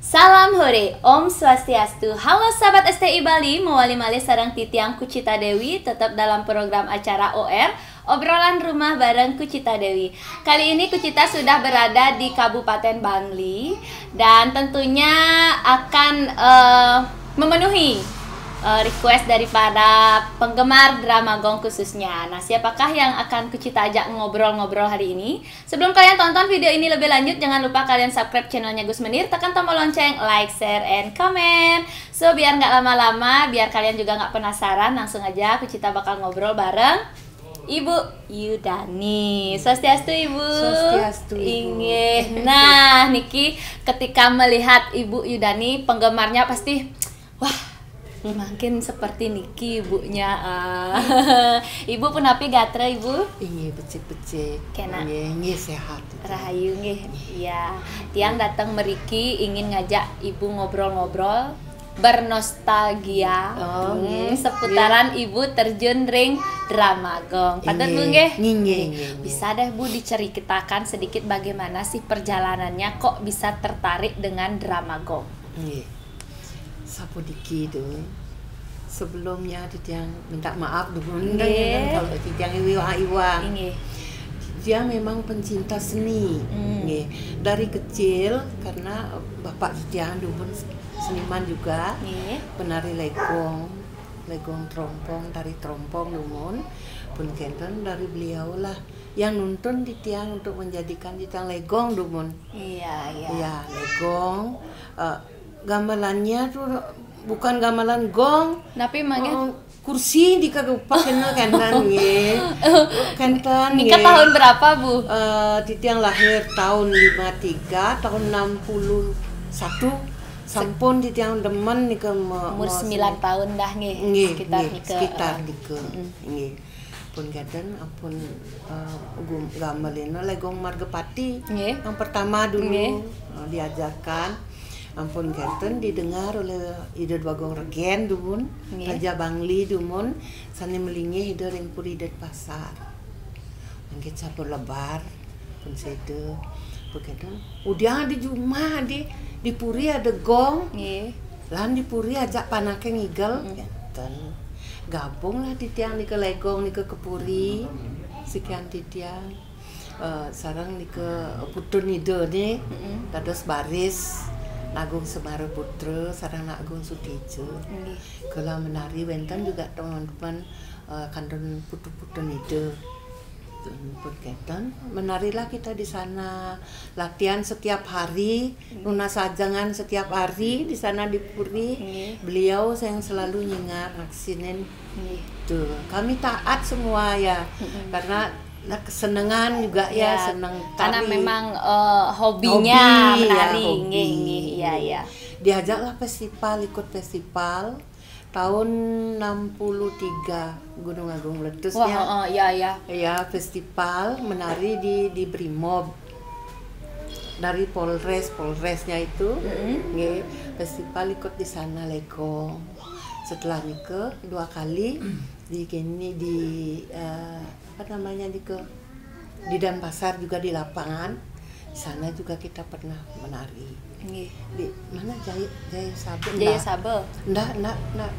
Salam hore, Om Swastiastu. Halo sahabat STI Bali, mawali malih sareng titiang Kucita Dewi, tetap dalam program acara OR, obrolan rumah bareng Kucita Dewi. Kali ini Kucita sudah berada di Kabupaten Bangli dan tentunya akan memenuhi request daripada penggemar drama Gong khususnya. Nah, siapakah yang akan Kucita ajak ngobrol-ngobrol hari ini? Sebelum kalian tonton video ini lebih lanjut, jangan lupa kalian subscribe channelnya Gus Menir, tekan tombol lonceng, like, share, and comment. So, biar nggak lama-lama, biar kalian juga nggak penasaran, langsung aja Kucita bakal ngobrol bareng Ibu Yudani. Swastiastu Ibu. Swastiastu Ibu. Inggih. Nah, Niki ketika melihat Ibu Yudani, penggemarnya pasti wah, makin seperti Niki ibunya. Ibu penapi gatra Ibu? Inggih becik-becik. Kena. Inggih sehat. Rahayu nggih. Iya. Tiang datang meriki ingin ngajak Ibu ngobrol-ngobrol bernostalgia seputaran Ibu terjun ring drama Gong. Patut Bu nggih? Nggih. Bisa deh Bu diceritakan sedikit bagaimana sih perjalanannya kok bisa tertarik dengan drama Gong? Nggih. Sapu diki itu sebelumnya Titiang minta maaf dulu kalau Titiang iwa-iwa. Dia memang pencinta seni. Dari kecil karena bapak Titiang dulu seniman juga, penari legong trompong, tari trompong dumun pun kenten dari beliau lah yang nuntun Titiang untuk menjadikan Titiang legong dumun. Iya. Ya, legong. Gamelannya tuh bukan gamelan gong, tapi mangnya kursi dikagupakeun kentan nggih. Kentan nggih. Nikah tahun berapa, Bu? Titiang lahir tahun 53, tahun 61. Sampun Titiang demen nika umur 9 tahun dah nggih. Sekitar nikah. Nggih. Pun gaden ampun gamelina legong Margepati. Yang pertama dulu diajarkan. Ampun genten didengar oleh Ida Bagong Regen dumun, Raja Bangli dumun, sani melingi Ida ring puri det pasar. Mangke capur lebar pun sede. Begitu. Udah di rumah di puri ada gong. Lan di puri ajak panake ngigel genten. Gabung lah Titiang nika legong nika ke puri. Sekian Titiang. Sarang nika putun Ida nih. Dados baris. Agung Semara Putra, sarang Agung Sutijo. Kalau menari wenten juga teman-teman kandun putu-putu itu. Pun keten, menarilah kita di sana, latihan setiap hari, lunas sajangan setiap hari di sana di Puri. Beliau yang selalu nyingar aksinin. Tuh, kami taat semua ya, karena kesenangan juga ya senang tari. Karena memang hobinya menari. Iya. Diajaklah ikut festival tahun 63 Gunung Agung meletusnya. Ya, festival menari di Brimob. Dari Polresnya itu, festival ikut di sana legong. Setelah nikah 2 kali di di Denpasar juga di lapangan. Di sana juga kita pernah menari. Di mana Jaya Sabel? Enggak.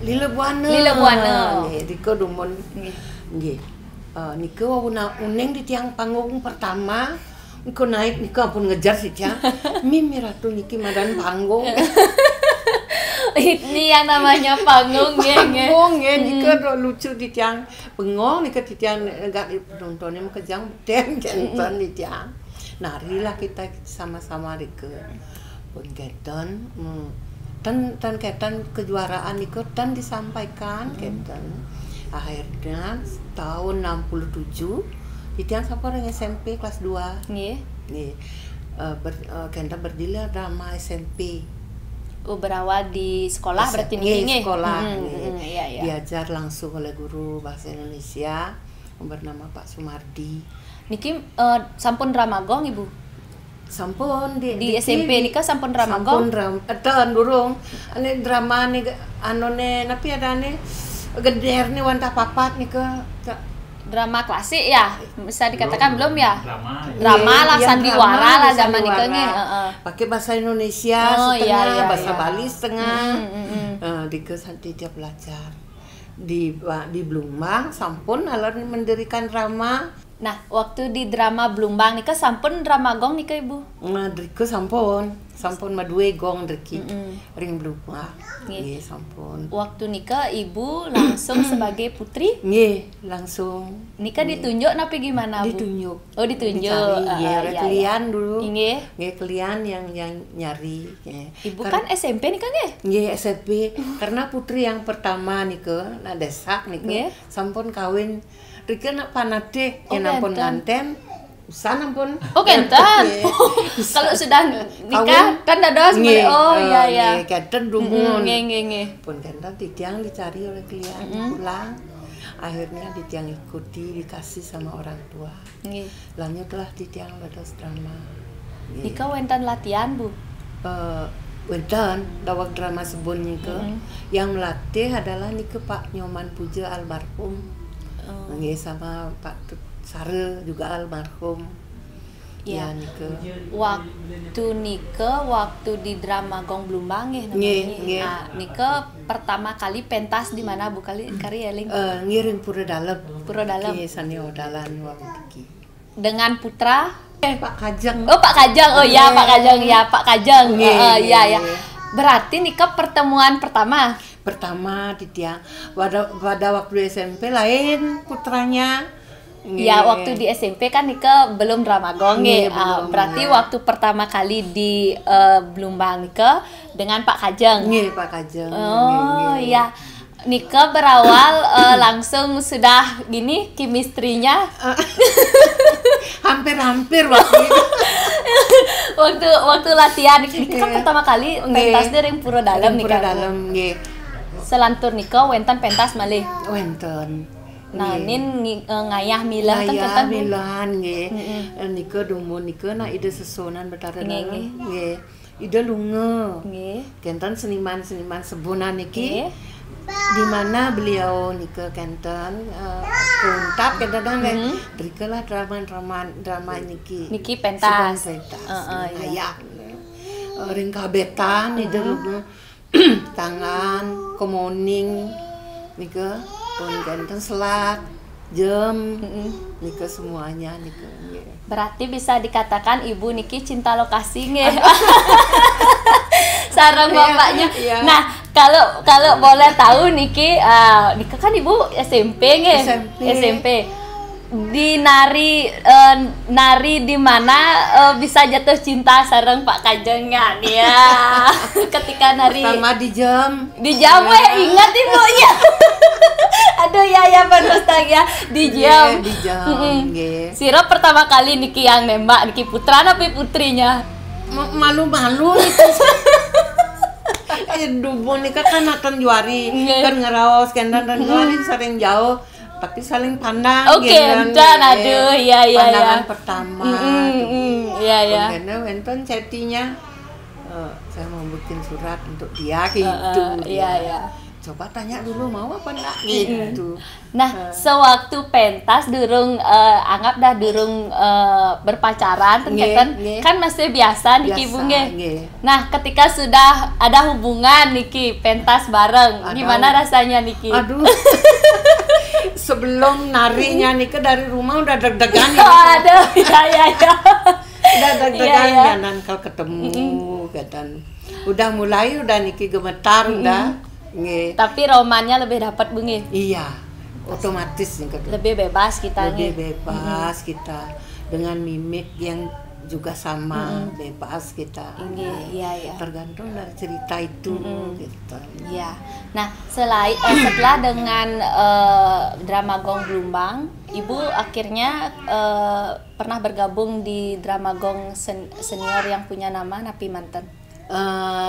Lilebwana. Di Kedumun. Nggih. Nika uning di tiang panggung pertama. Nika naik nika pun ngejar sih ya. Mimi Ratu niki madan panggung. Ini yang namanya panggung nika lucu di tiang bengong nika di tiang enggak penontonnya kejang den kenten di tiang narilah kita sama-sama nika pun keten tan keten kejuaraan nika tan disampaikan keten akhirnya tahun 67 di tiang sapa orang SMP kelas 2 kenten berdiri drama SMP. Berawal di sekolah berarti nih sekolah. Diajar langsung oleh guru bahasa Indonesia bernama Pak Sumardi. Niki sampun drama Gong Ibu? Sampun di SMP nika sampun drama Gong? Sampun durung. Ane drama nih anone napi ada ane geder nih wantah papat nika drama klasik ya, bisa dikatakan belum ya? Drama Lah sandiwara lah zaman itu nih. Pakai bahasa Indonesia setengah, bahasa Bali setengah. Dike santi dia belajar di Blumbang sampun alur mendirikan drama. Nah, waktu di drama Blumbang nika sampun drama gong nika Ibu? Dike sampun madue gong deki ring Blumbang. Nggih, sampun. Waktu nika Ibu langsung sebagai putri? Nggih, langsung. Nika ditunjuk napi gimana Bu? Ditunjuk. Oh, ditunjuk. Iya, kalian dulu. Nggih. Nggih, kalian yang nyari. Ibu kan SMP nika nggih? Nggih, SMP. Karena putri yang pertama nika na desak nika sampun kawin. Rika nak panate yang ampun nganten. Usan ampun. Oh, kenten. Kalau sudah nikah kan dados oh iya. Kenten dumun. Nggih. Pun kenten titiang dicari oleh klien pulang. Akhirnya titiang ikuti dikasih sama orang tua. Nggih. Lanjutlah titiang dados drama. Nika wenten latihan Bu? Wenten dawak drama sebun nika. Yang melatih adalah nika Pak Nyoman Puja almarhum. Nggih sama Pak Sare juga almarhum. Ya, Nika. Waktu di drama Gong Blumbang nggih namanya. Nah, Nika pertama kali pentas di mana Bu kali eling? Ngiring Pura Dalem. Pura Dalem. Nggih saniodalan waktu iki. Dengan putra Pak Kajeng. Oh, Pak Kajeng. Oh ya, Pak Kajeng ya, Pak Kajeng. Iya. Berarti Nika pertemuan pertama di tiang pada waktu SMP lain putranya. Ya, waktu di SMP kan Nika belum drama gong berarti waktu pertama kali di Blumbang Nika dengan Pak Kajeng. Nggih, Pak Kajeng. Oh iya. Nika berawal langsung sudah gini kimistrinya. Hampir waktu itu. waktu latihan Nika kan pertama kali pentas dari Pura Dalem nika. Pura Dalem nggih. Selantur Nika wenten pentas malih. Wenten. Nah, nin ngayah milah kan kenten milahan nggih. Nika dumun nika na ide sesonan betara dalem nggih. Ide lunga. Nggih. Kenten seniman-seniman sebunan niki. Di mana beliau nika kenten kuntap kenten nggih. Drikelah drama niki pentas. Iya. Ring kabetan ide lunga. Tangan komoning nika pun kenten selat jam nika semuanya nika. Berarti bisa dikatakan Ibu niki cinta lokasi nggih. Sareng bapaknya. Nah, kalau boleh tahu niki kan Ibu SMP nggih. SMP. Di nari di mana bisa jatuh cinta sareng Pak Kajengnya dia. Ketika nari pertama di jam ingat Ibu ya. Aduh ya bernostalgia di jam. Nggih. Sira pertama kali niki yang nembak niki putra apa putrinya? Malu-malu itu. Dubun nika kan akan juari kan ngeraos kendan dan juari sering jauh tapi saling pandang aduh iya pandangan pertama iya karena wenten cetinya saya mau bikin surat untuk dia gitu iya coba tanya dulu mau apa enggak gitu. Nah, sewaktu pentas durung anggap dah durung berpacaran kan masih biasa niki Bu nggih. Nah, ketika sudah ada hubungan niki pentas bareng, gimana rasanya niki? Aduh. Sebelum narinya nika dari rumah udah deg-degan ya. Aduh, iya. Udah deg-degan ya kalau ketemu katan. Udah mulai niki gemetar udah. Nge. Tapi romannya lebih dapat Bu nggih. Iya. Otomatis nih lebih bebas kita bebas kita dengan mimik yang juga sama bebas kita. Iya. Tergantung dari cerita itu gitu. Iya. Nah, setelah dengan drama Gong Blumbang, Ibu akhirnya pernah bergabung di drama Gong senior yang punya nama Napi Manten.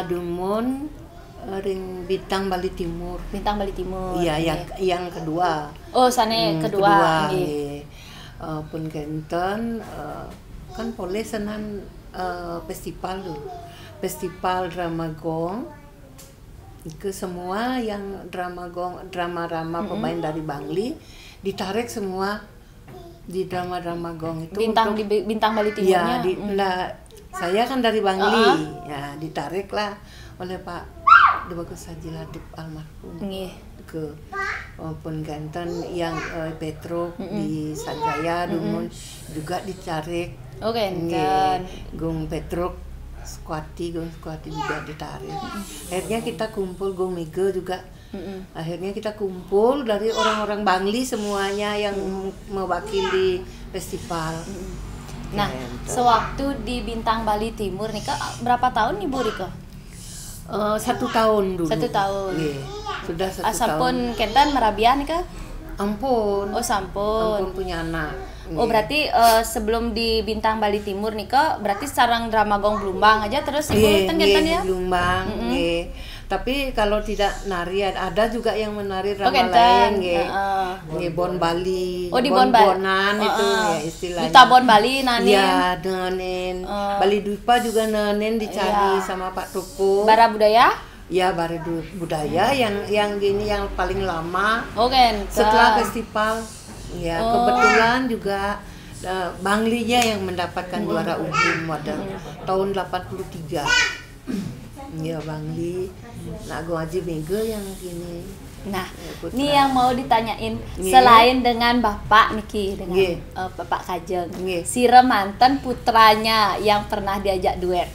Dumun ring Bintang Bali Timur. Bintang Bali Timur. Iya, yang kedua. Oh, sana kedua. Pun kenten kan boleh senan festival tuh. Festival drama gong. Ke semua yang drama gong, drama pemain dari Bangli ditarik semua di drama-drama gong itu Bintang untuk, di Bintang Bali Timurnya. saya kan dari Bangli, ya ditarik lah oleh Pak Bagus Haji Latif almarhum ke pun Ganten yang Petro di Sanjaya Dumun juga ditarik. Ganten. Gung Petro Squati juga ditarik. Akhirnya kita kumpul Gung Mega juga. Akhirnya kita kumpul dari orang-orang Bangli semuanya yang mewakili festival. Nah, sewaktu di Bintang Bali Timur nih Kak, berapa tahun Ibu Rika? 1 tahun dulu. 1 tahun. Sudah 1 tahun. Asampun Kenten merabian nih Kak? Ampun. Sampun. Ampun punya anak. Berarti sebelum di Bintang Bali Timur nih Kak, berarti sarang drama gong Blumbang aja terus Ibu Kenten ya? Blumbang, Tapi kalau tidak nari ada juga yang menari drama lain, Bon Bali, di Bonan itu ya istilahnya. Duta Bon Bali nanen. Iya, nanen. Bali Dupa juga nanen dicari sama Pak Tupu. Bara budaya? Ya, Bara budaya yang gini yang paling lama. Setelah festival. Ya, kebetulan juga Banglinya yang mendapatkan juara umum pada tahun 83. Ya, Bangli. Nah, Gung Haji Mega yang gini. Nah, ini yang mau ditanyain selain dengan Bapak Niki dengan Bapak Kajeng, si Remanten putranya yang pernah diajak duet.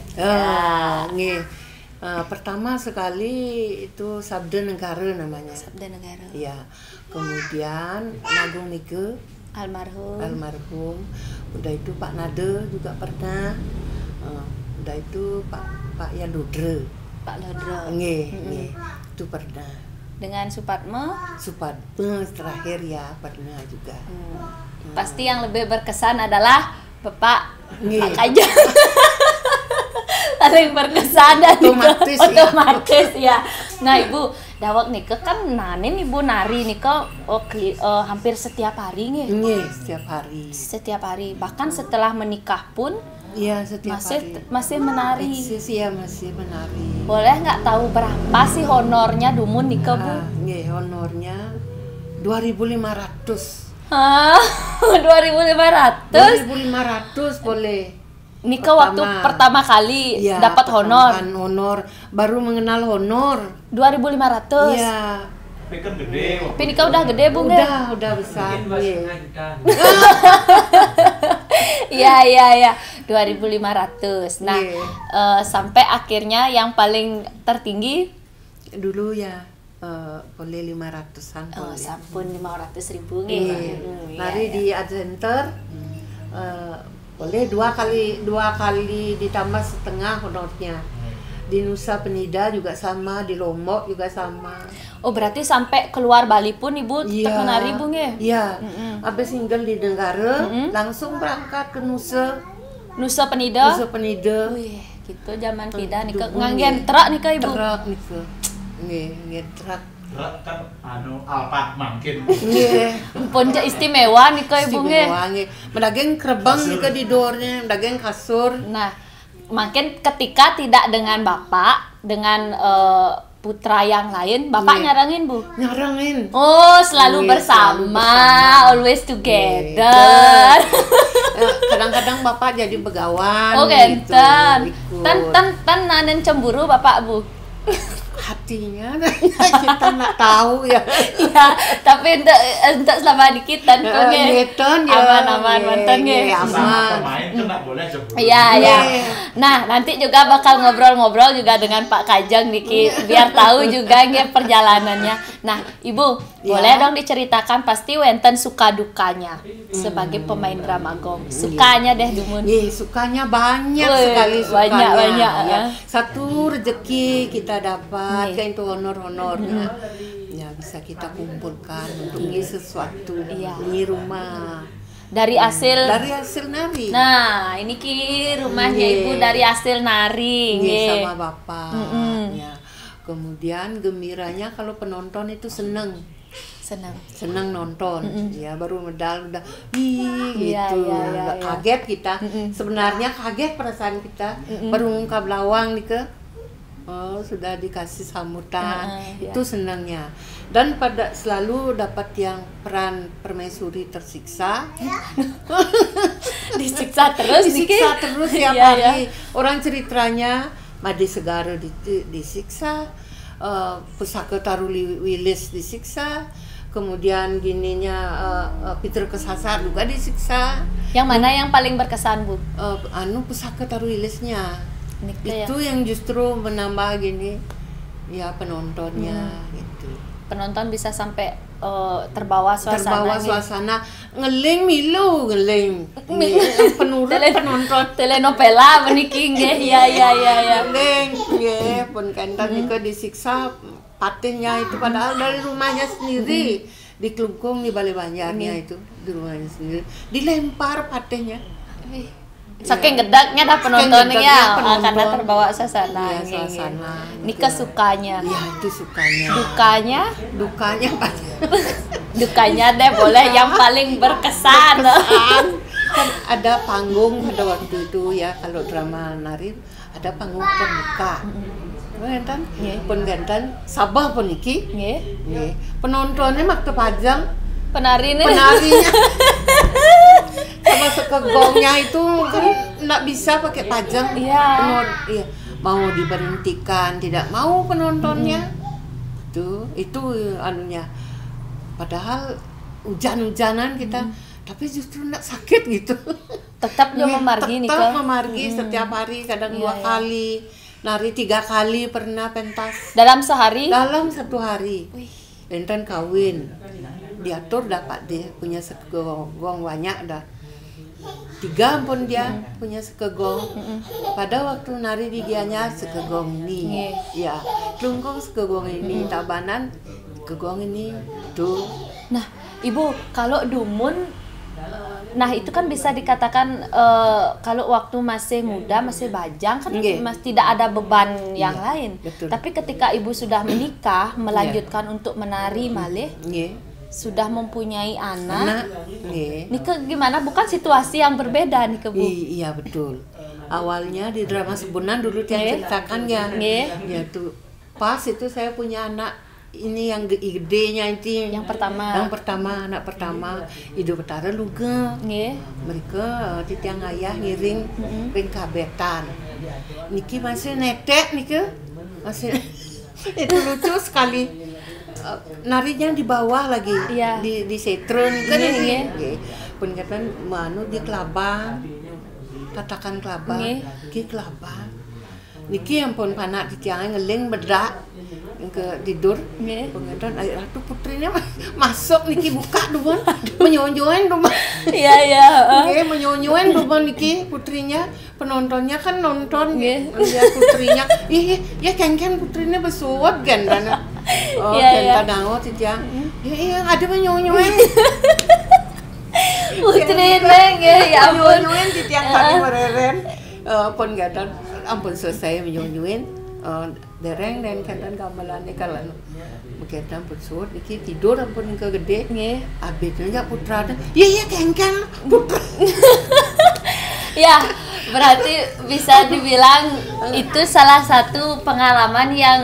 Pertama sekali itu Sabda Negara namanya. Sabda Negara. Ya. Kemudian Agung Mega almarhum. Udah itu Pak Nade juga pernah. Udah itu Pak Yadudre. Pak Lodro. Itu pernah. Dengan Supatme terakhir ya pernah juga. Pasti yang lebih berkesan adalah Bapak Pak Kajeng. Paling berkesan dan otomatis ya. Nah Ibu, dawak nih kan nanen Ibu nari nih hampir setiap hari nih. Setiap hari. Bahkan setelah menikah pun. Iya, setiap hari. Masih menari. Masih menari. Boleh nggak tahu berapa sih honornya Dumun Nika Bu? Honornya 2.500. 2.500? 2.500 boleh. Nika waktu pertama kali dapat honor. Baru mengenal honor. 2.500. Iya. Tapi kan gede. Tapi Nika udah gede Bu? Udah besar. Iya. 2.500. Nah, sampai akhirnya yang paling tertinggi dulu ya boleh 500-an. Sampun 500.000 Nari di Art Center boleh dua kali ditambah setengah honornya. Di Nusa Penida juga sama, di Lombok juga sama. Berarti sampai keluar Bali pun Ibu tetap menari Bu nge? Iya. Habis single di Denggara, langsung berangkat ke Nusa Penida. Wih, gitu zaman pindah nih nganggen truk nih Ibu. Truk nih nggih truk. Truk kan Alphard mungkin. Pun istimewa nih Ibu nge. Mendagang kerbang nih di dornya, mendagang kasur. Nah, makin ketika tidak dengan Bapak, dengan putra yang lain, Bapak nyarangin Bu? Nyarangin. Selalu bersama, always together. Kadang-kadang Bapak jadi begawan. Genten. Tan nanen cemburu Bapak Bu? Hatinya kita nggak tahu ya. Iya, tapi untuk selama dikit dan aman mantan nge. Aman. Pemain kan nggak boleh cemburu. Iya. Nah, nanti juga bakal ngobrol-ngobrol juga dengan Pak Kajeng Niki biar tahu juga nge perjalanannya. Nah, Ibu, boleh dong diceritakan pasti wenten suka dukanya sebagai pemain drama gong. Sukanya deh Dumun. Sukanya banyak sekali sukanya. Banyak. Ya. Satu rezeki kita dapat kayak itu honor-honornya. Ya bisa kita kumpulkan untuk sesuatu di rumah. Dari hasil nari. Nah, ini rumahnya Ibu dari hasil nari. Sama Bapak. Ya. Kemudian gembiranya kalau penonton itu senang nonton. Ya baru medal udah gitu. Kaget kita. Sebenarnya kaget perasaan kita. Baru ngungkap lawang nih sudah dikasih sambutan, Iya. itu senangnya. Dan pada selalu dapat yang peran permaisuri tersiksa, Disiksa terus disiksa Niki. terus tiap Iya, hari. Orang ceritanya Made Segara disiksa, Pusaka Taruli Wilis disiksa, kemudian gininya Peter Kesasar juga disiksa. Yang mana yang paling berkesan, Bu? Pusaka Taruwilisnya Nika itu yang justru menambah gini ya penontonnya gitu. Penonton bisa sampai terbawa suasana. Ngeling milu penurut penonton telenovela meniki nggih. Ya. ngeling nggih pun kantan juga disiksa patihnya itu padahal dari rumahnya sendiri di Klungkung di Balai Banjarnya itu di rumahnya sendiri dilempar patihnya. Saking gedaknya dah penontonnya penonton. karena terbawa suasana. Iya, suasana. Nika sukanya. Iya, itu sukanya. Dukanya Dukanya deh boleh yang paling berkesan. kan ada panggung pada waktu itu ya, kalau drama nari ada panggung terbuka. Gantan, pun gantan Sabah pun iki. Nggih. Penontonnya mak tepajang Penarinya sama sekegongnya itu kan nggak bisa pakai pajang. Iya. Iya. Mau diberhentikan, tidak mau penontonnya. Itu anunya. Padahal hujan-hujanan kita, tapi justru nggak sakit gitu. tetap dia memargi nih Tetap memargi setiap hari, kadang Iya, 2 kali, nari 3 kali pernah pentas dalam sehari. dalam 1 hari. Enten kawin, diatur dapat dia punya sekegong banyak dah. 3 pun dia punya sekegong. Pada waktu nari di dianya sekegong ini, ya Klungkung sekegong ini, Tabanan sekegong ini tuh. Nah, Ibu, kalau Dumun, nah itu kan bisa dikatakan kalau waktu masih muda, masih bajang kan tidak ada beban yang lain. Betul. Tapi ketika Ibu sudah menikah, melanjutkan untuk menari malih, sudah mempunyai anak. Nika gimana? Bukan situasi yang berbeda nih Bu? Iya betul. Awalnya di drama Sebunan dulu yang ceritakan ya tuh pas itu saya punya anak ini yang gedenya itu yang pertama anak pertama hidup betara luga. Mereka di tiang ayah ngiring ring kabetan. Niki masih netek masih itu lucu sekali. Narinya di bawah lagi di setron kan pun kata manu di kelabang tatakan kelabang kelabang niki yang pun panak di tiang ngeling bedak ke tidur pengedan air ratu putrinya masuk niki buka duluan menyonyoin duluan menyonyoin duluan niki putrinya penontonnya kan nonton dia putrinya ya kan putrinya bersuap kan dango titiang iya ada menyonyoin putrinya ya ampun menyonyoin titiang kali mereren pun gadan ampun selesai menyonyoin dereng dan kantan gamelannya kalau begitu bersuut iki tidur ampun ke gede abisnya putra iya kan putra ya berarti bisa dibilang itu salah satu pengalaman yang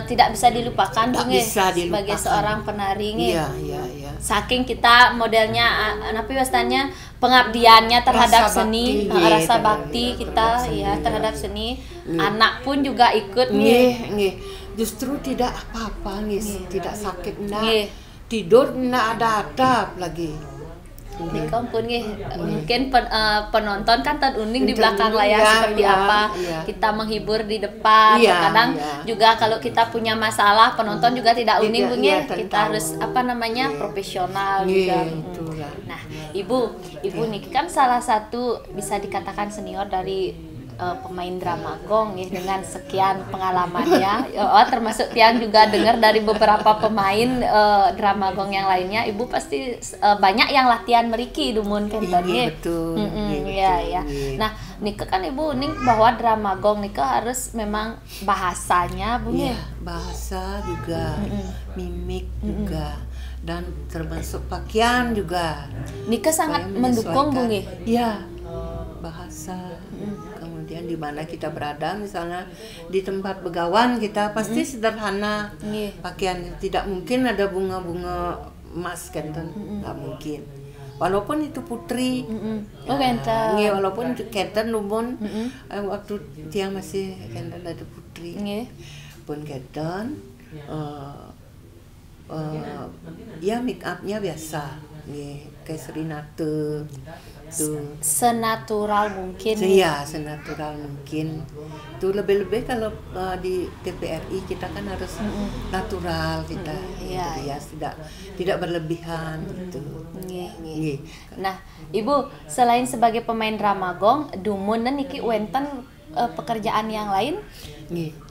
tidak bisa dilupakan sebagai seorang penari iya. saking kita modelnya pengabdiannya terhadap seni, rasa bakti kita terhadap seni. Anak pun juga ikut justru tidak apa-apa tidak sakit tidur ada atap lagi. Mungkin penonton kan teruning di belakang layar seperti apa kita menghibur di depan. Kadang juga kalau kita punya masalah penonton juga tidak uning kita harus profesional juga. Nah, Ibu Niki kan salah satu bisa dikatakan senior dari pemain drama gong dengan sekian pengalamannya. Termasuk Tiang juga dengar dari beberapa pemain drama gong yang lainnya. Ibu pasti banyak yang latihan meriki dumun kan betul. Iya. Nah, Nika kan Ibu uning bahwa drama gong Nika harus memang bahasanya Bu bahasa juga, mimik juga, dan termasuk pakaian juga. Nika sangat mendukung Bu Iya. Bahasa Kemudian di mana kita berada, misalnya di tempat begawan kita pasti sederhana. Pakaian tidak mungkin ada bunga-bunga emas kan, nggak mungkin. Walaupun itu putri, walaupun kenten lumun, waktu dia masih kenten ada putri, pun kenten, ya make upnya biasa, kayak Serinate, tuh. Senatural mungkin. Iya, senatural mungkin. Tuh lebih-lebih kalau di TPRI kita kan harus natural kita, tidak berlebihan gitu. Nah, Ibu selain sebagai pemain Ramagong, Dumun dan niki wenten pekerjaan yang lain?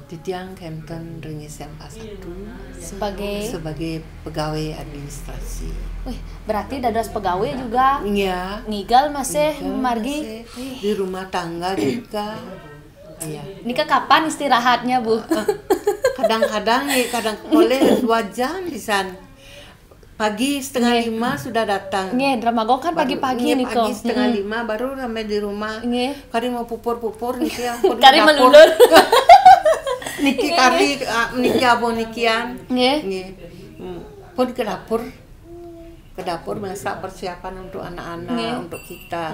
Titiang kenten ring SMA 1 sebagai pegawai administrasi. Wih, berarti dados pegawai juga. Iya. Ngigal masih margi di rumah tangga juga. Iya. Nika kapan istirahatnya, Bu? Kadang-kadang boleh 2 jam di sana. Pagi 4:30 sudah datang. Ramagong kan pagi-pagi nih kok. Pagi 4:30 baru sampai di rumah. Kari mau pupur niki ya. Kari melulur. Niki kari niki abo nikian. Pun ke dapur masak persiapan untuk anak-anak, untuk kita.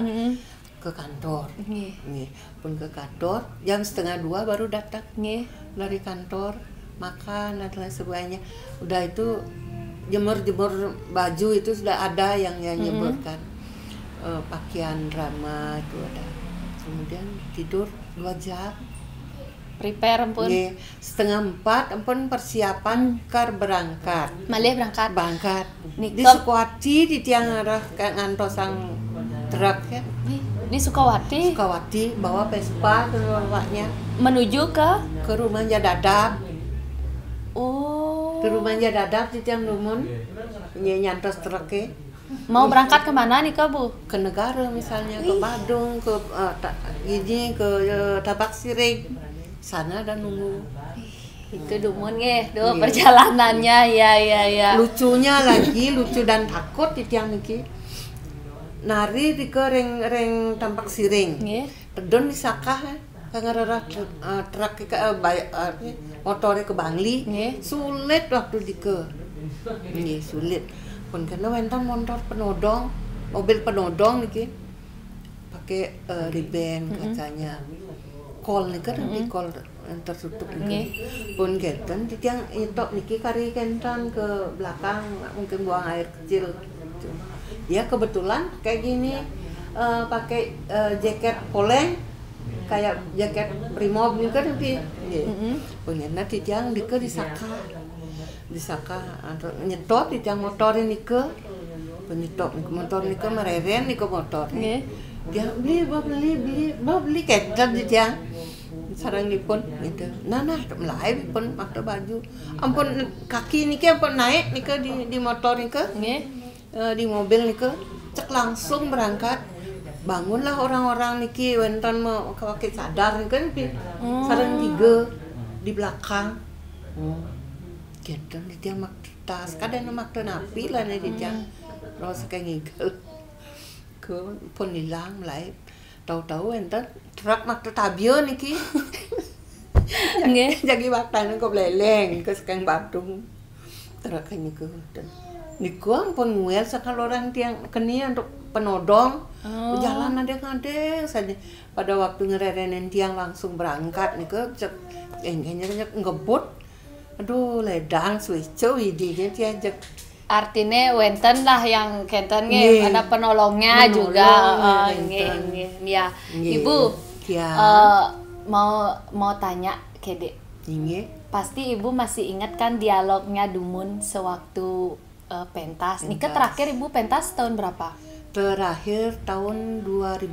Ke kantor. Pun ke kantor jam 1:30 baru datang. Dari kantor makan dan lain sebagainya. Udah itu jemur baju itu sudah ada yang nyemurkan. Pakaian drama itu ada. Kemudian tidur 2 jam. Prepare ampun. 3:30 ampun persiapan berangkat. Malih berangkat. Di Sukawati di tiang arah ke ngantosang truk ya. Di Sukawati bawa Vespa ke bapaknya menuju ke rumahnya Dadap. Oh. Ke rumahnya Dadap di tiang Lumun. Nyantos truknya. Mau berangkat kemana nih Kak, Bu? Ke negara misalnya, ke Badung, ke Tabak Siring. Sana dan nunggu. Itu Dumun perjalanannya ya. Lucunya lagi, lucu dan takut di tiang niki. Nari di ke reng Tampak Siring. Tedon di Sakah kangarara truk motornya ke Bangli. Sulit waktu di ke. Sulit. Pun karena wentan motor penodong, mobil penodong niki. Pakai riben kacanya. Kol nih kan di kol tertutup nih. Pun kenten tiang itu niki kari kentan ke belakang mungkin buang air kecil. Dia kebetulan kayak gini pakai jaket poleng kayak jaket brimob nih kan nanti. Punya tiang di ke disaka nyedot di tiang motor ini ke penyetok motor ini ke mereren nih ke motor. Dia beli keder di tiang sarang dipun gitu. Nah mulai pun pakai baju. Ampun kaki niki ampun naik niki di motor niki. Di mobil niki cek langsung berangkat. Bangunlah orang-orang niki wenten mau pakai cadar niki sarang 3 di belakang. Gitu di tiang mak tas kadang mak napi lah nih di tiang. Terus kayak ngigel. Pun hilang mulai tahu-tahu enten truk mak tabio niki jadi waktan ko beleleng ke sekang Badung truk niku niku ampun nguel sakal orang tiang keni untuk penodong jalan adeng-adeng saja pada waktu ngererenen tiang langsung berangkat niku cek ngebut aduh ledang switcho widinya tiajak. Artinya wenten lah yang kenten ada penolongnya juga. Ya. Ibu mau tanya Kede. Pasti Ibu masih ingat kan dialognya Dumun sewaktu pentas. Nika terakhir Ibu pentas tahun berapa? Terakhir tahun 2010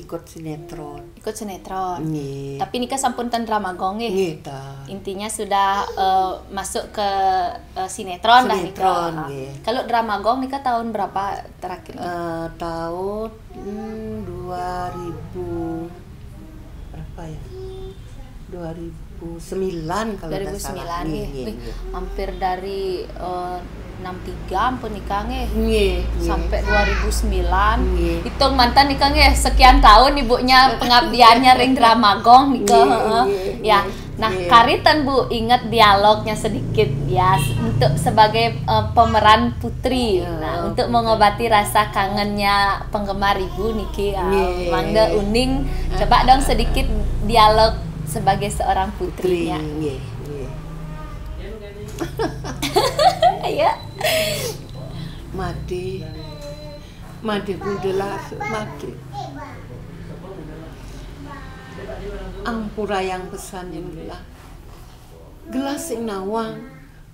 ikut sinetron. Tapi Nika sampun ten Ramagong Intinya sudah masuk ke sinetron dah Nika. Kalau Ramagong Nika tahun berapa terakhir? Tahun 2000 berapa ya? 2009 kalau tidak salah. Hampir dari 63 ampun nikah nge. Nggih. Sampai 2009. Nggih. Hitung mantan nikah nge sekian tahun ibunya pengabdiannya ring Dramagong nikah. Ya. Nah, karitan Bu ingat dialognya sedikit ya untuk sebagai pemeran putri. Nah, untuk mengobati rasa kangennya penggemar Ibu niki. Mangga Uning coba dong sedikit dialog sebagai seorang putrinya. Ayo. Mati budelah mati. Ampura yang pesan yang gelas sing nawang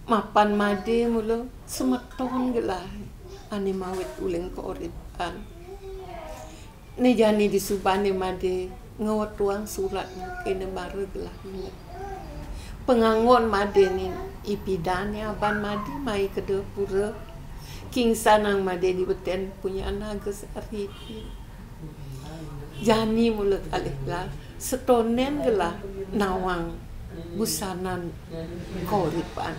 mapan made mulo semeton gelah ane mawit uling keuripan nejani disubane made ngewet tuang surat kene baru gelah pengangon made ni ipidane aban made mai kedepura king sanang made di beten punya naga searipi jani mulut alihlah setonen gelah nawang busanan koripan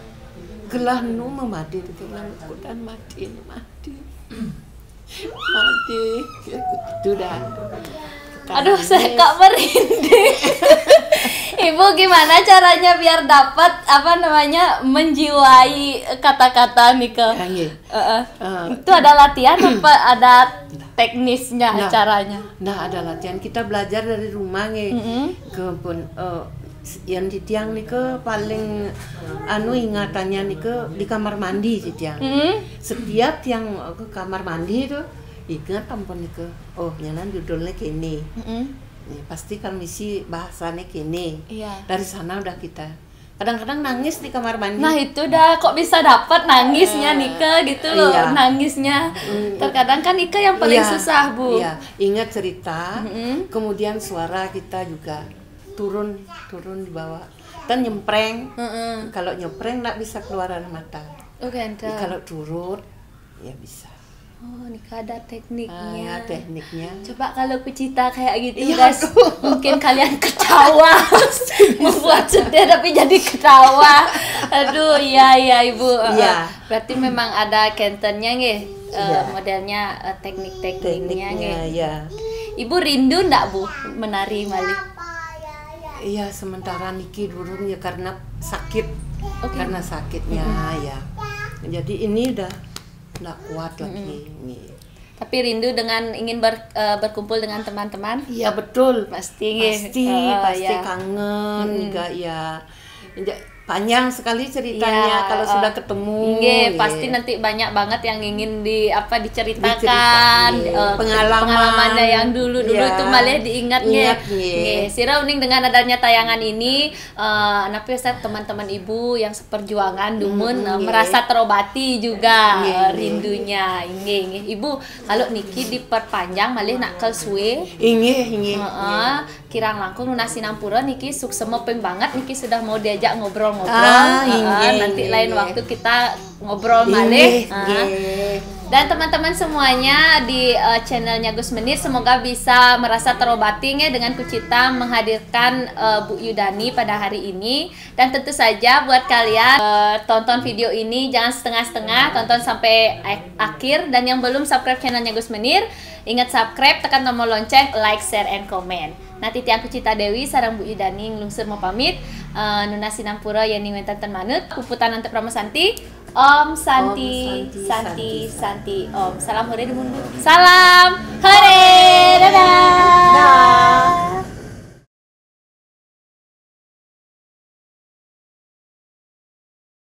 gelah nu memadi gelah kudan mati itu dah. Aduh, saya kok merinding. Ibu gimana caranya biar dapat menjiwai kata-kata nikah? Itu ada latihan apa ada teknisnya caranya? Nah, ada latihan. Kita belajar dari rumah kebun yang di tiang nika paling ingatannya nika di kamar mandi di tiang. Setiap yang ke kamar mandi itu ingat ampun nika. Oh, nyanan judulnya kene. Pasti kan misi bahasanya kene. Dari sana udah kita kadang-kadang nangis di kamar mandi. Nah itu dah kok bisa dapat nangisnya Nika gitu loh. Nangisnya terkadang kan Nika yang paling susah Bu. Ingat cerita, kemudian suara kita juga turun di bawah dan nyempreng. Kalau nyempreng nggak bisa keluar dari mata. Kalau turun ya bisa. Oh, Nika ada tekniknya. Tekniknya. Coba kalau Kucita kayak gitu guys, mungkin kalian ketawa. Membuat sedih tapi jadi ketawa. Aduh, iya Ibu. Berarti memang ada kentennya nggih, modelnya teknik-tekniknya nggih. Ibu rindu ndak Bu menari malih? Iya, sementara niki durung ya karena sakit. Karena sakitnya ya. Jadi ini udah nggak kuat lagi. Tapi rindu dengan ingin berkumpul dengan teman-teman? Iya betul. Pasti kangen juga ya. Panjang sekali ceritanya kalau sudah ketemu. Pasti nanti banyak banget yang ingin diceritakan pengalamannya yang dulu itu malah diingat Sira Uning dengan adanya tayangan ini teman-teman Ibu yang seperjuangan dumun merasa terobati juga rindunya. Ibu kalau niki diperpanjang malah nak suwe. Kirang langkung Nunasi Nampura niki suksema peng banget niki sudah mau diajak ngobrol. Nanti lain waktu kita ngobrol malih. Dan teman-teman semuanya di channelnya Gus Menir semoga bisa merasa terobati dengan Kucita menghadirkan Bu Yudani pada hari ini. Dan tentu saja buat kalian tonton video ini jangan setengah-setengah, tonton sampai akhir. Dan yang belum subscribe channelnya Gus Menir, ingat subscribe, tekan tombol lonceng, like, share, and comment. Nanti tiang Kucita Dewi sarang Bu Yudani nglungsur mau pamit. Nuna Sinampura Yani Wentanten Manut Puputan Ante Pramosanti Om Santi Santi Santi Om. Salam hore di mundur. Salam hore. Dadah.